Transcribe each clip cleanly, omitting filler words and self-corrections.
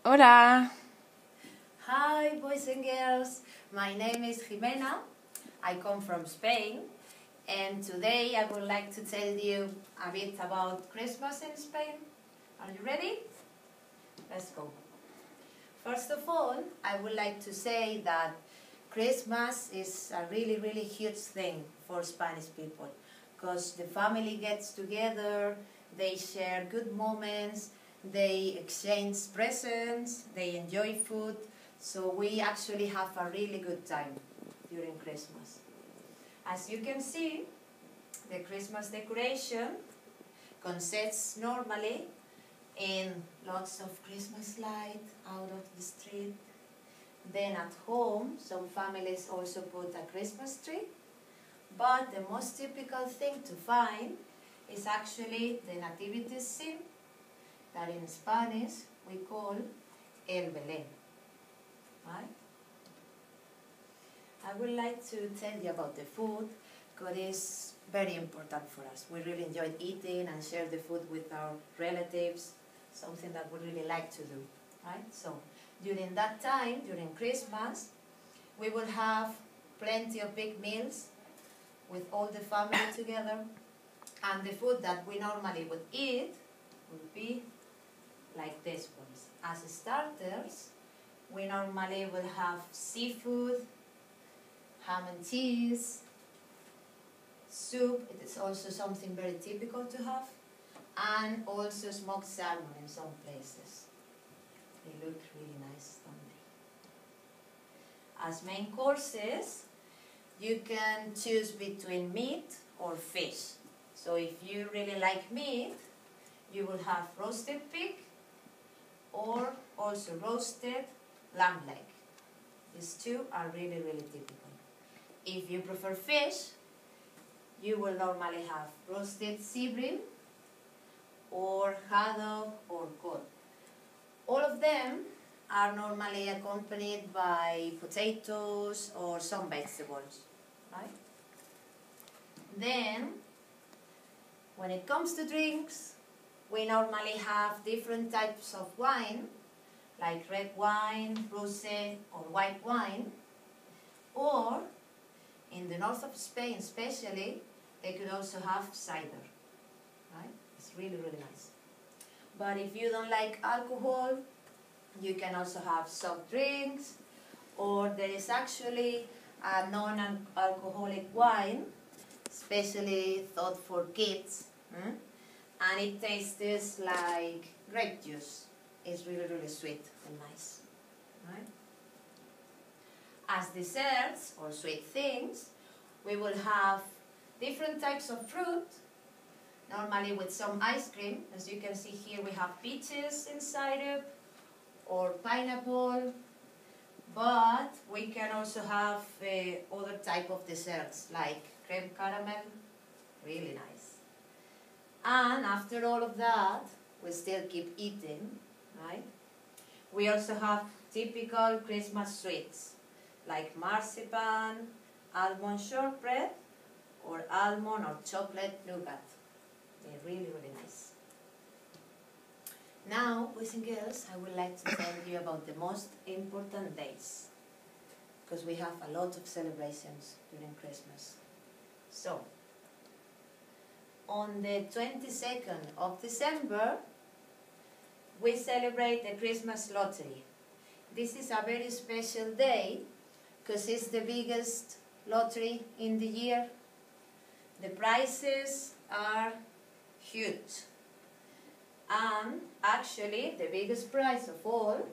Hola! Hi boys and girls, my name is Jimena, I come from Spain, and today I would like to tell you a bit about Christmas in Spain. Are you ready? Let's go. First of all, I would like to say that Christmas is a really huge thing for Spanish people, because the family gets together, they share good moments, they exchange presents, they enjoy food, so we actually have a really good time during Christmas. As you can see, the Christmas decoration consists normally in lots of Christmas light out of the street. Then at home, some families also put a Christmas tree, but the most typical thing to find is actually the nativity scene, that in Spanish we call El Belén. Right? I would like to tell you about the food, because it's very important for us. We really enjoy eating and share the food with our relatives, something that we really like to do. Right? So during that time, during Christmas, we will have plenty of big meals with all the family together, and the food that we normally would eat would be like this ones. As starters, we normally will have seafood, ham and cheese, soup, it is also something very typical to have, and also smoked salmon in some places. They look really nice, don't they? As main courses, you can choose between meat or fish. So if you really like meat, you will have roasted pig or also roasted lamb leg. These two are really typical. If you prefer fish, you will normally have roasted sea bream or haddock or cod. All of them are normally accompanied by potatoes or some vegetables, right? Then, when it comes to drinks, we normally have different types of wine, like red wine, rosé, or white wine, or in the north of Spain especially, they could also have cider, right? It's really nice. But if you don't like alcohol, you can also have soft drinks, or there is actually a non-alcoholic wine, especially thought for kids, and it tastes like grape juice. It's really sweet and nice, right? As desserts or sweet things, we will have different types of fruit, normally with some ice cream. As you can see here, we have peaches in syrup or pineapple, but we can also have other type of desserts like creme caramel, really nice. And after all of that, we still keep eating, right? We also have typical Christmas sweets like marzipan, almond shortbread, or almond or chocolate nougat. They're really nice. Now, boys and girls, I would like to tell you about the most important days, because we have a lot of celebrations during Christmas. So, on the 22nd of December, we celebrate the Christmas lottery. This is a very special day because it's the biggest lottery in the year. The prizes are huge. And actually, the biggest prize of all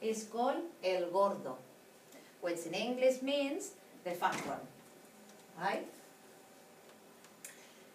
is called El Gordo, which in English means the fat one, right?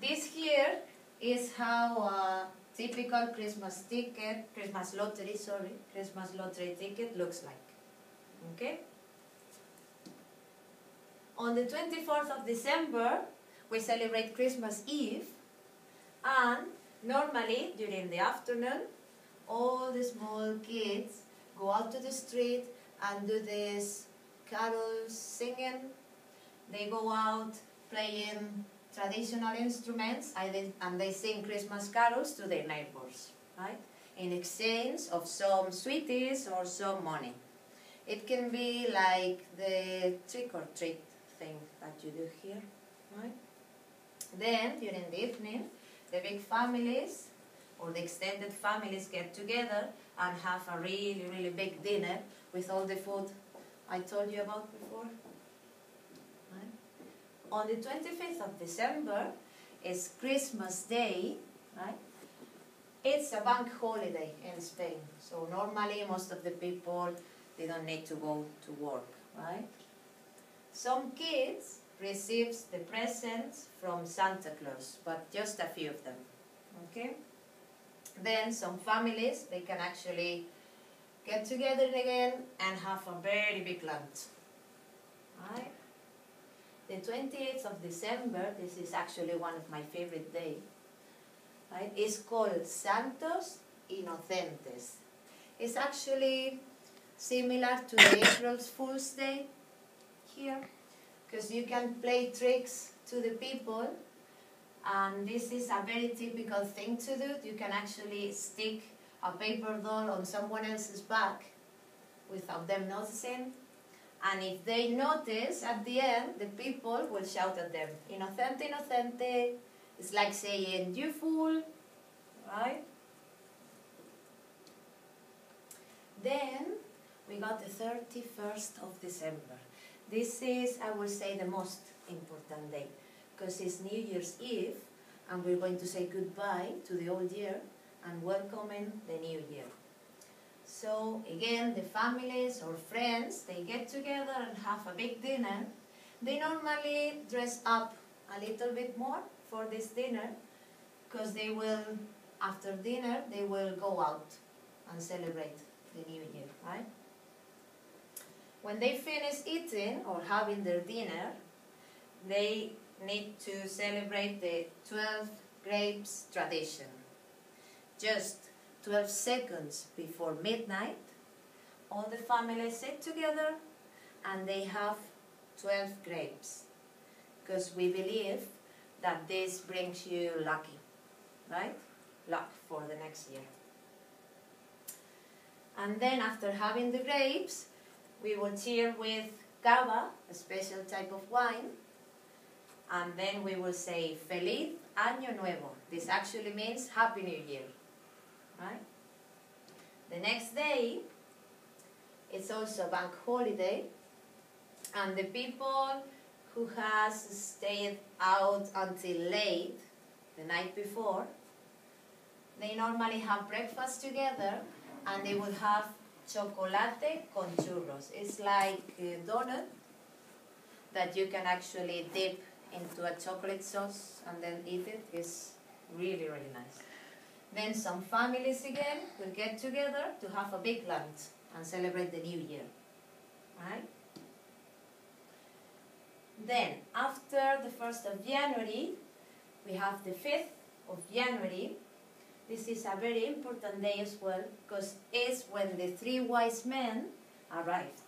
This here is how a typical Christmas lottery ticket looks like, okay? On the 24th of December, we celebrate Christmas Eve, and normally during the afternoon, all the small kids go out to the street and do this carols singing. They go out playing traditional instruments and they sing Christmas carols to their neighbors, right? in exchange of some sweeties or some money. It can be like the trick-or-treat thing that you do here, right? Then, during the evening, the big families or the extended families get together and have a really, really big dinner with all the food I told you about before. Right? On the 25th of December is Christmas Day, right? It's a bank holiday in Spain, so normally most of the people, they don't need to go to work, right? Some kids receives the presents from Santa Claus, but just a few of them, okay? Then some families, they can actually get together again and have a very big lunch, right? The 28th of December, this is actually one of my favorite days, right? It's called Santos Inocentes. It's actually similar to the April Fool's Day here, because you can play tricks to the people, and this is a very typical thing to do. You can actually stick a paper doll on someone else's back without them noticing, and if they notice, at the end, the people will shout at them, "Inocente, inocente." It's like saying, "You fool," right? Then we got the 31st of December. This is, I will say, the most important day, because it's New Year's Eve, and we're going to say goodbye to the old year and welcoming the new year. So again, the families or friends, they get together and have a big dinner. They normally dress up a little bit more for this dinner, because they will, after dinner, they will go out and celebrate the new year, right? When they finish eating or having their dinner, they need to celebrate the 12 grapes tradition. Just 12 seconds before midnight, all the families sit together and they have 12 grapes, because we believe that this brings you lucky, right? Luck for the next year. And then after having the grapes, we will cheer with cava, a special type of wine, and then we will say Feliz Año Nuevo. This actually means Happy New Year, right? The next day, it's also a bank holiday, and the people who has stayed out until late the night before, they normally have breakfast together, and they will have chocolate con churros. It's like a donut that you can actually dip into a chocolate sauce and then eat it. It's really, really nice. Then some families again will get together to have a big lunch and celebrate the new year, right? Then after the 1st of January, we have the 5th of January. This is a very important day as well, because it's when the 3 wise men arrived.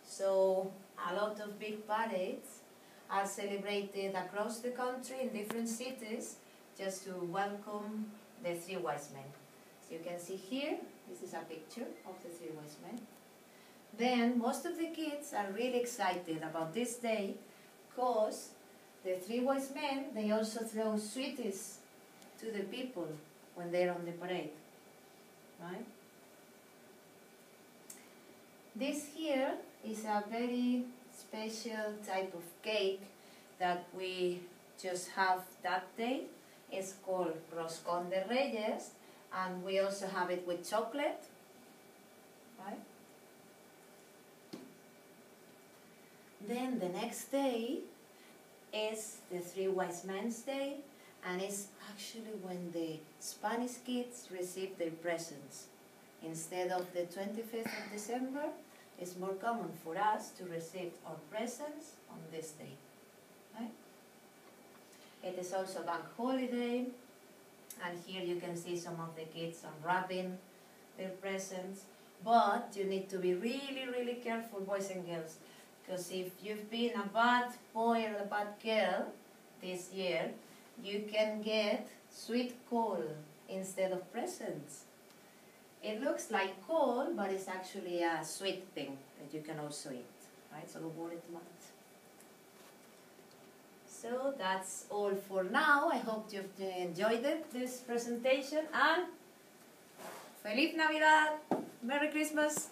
So a lot of big parades are celebrated across the country in different cities just to welcome the 3 wise men. So you can see here, this is a picture of the 3 wise men. Then most of the kids are really excited about this day, because the 3 wise men, they also throw sweeties to the people when they're on the parade, right? This here is a very special type of cake that we just have that day. It's called Roscón de Reyes, and we also have it with chocolate, right? Then the next day is the 3 wise men's day, and it's actually when the Spanish kids receive their presents. Instead of the 25th of December, it's more common for us to receive our presents on this day, right? It is also a bank holiday, and here you can see some of the kids unwrapping their presents. But you need to be really, really careful, boys and girls, because if you've been a bad boy or a bad girl this year, you can get sweet coal instead of presents. It looks like coal, but it's actually a sweet thing that you can also eat, right? So don't worry too much. So that's all for now. I hope you've enjoyed this presentation, and Feliz Navidad! Merry Christmas!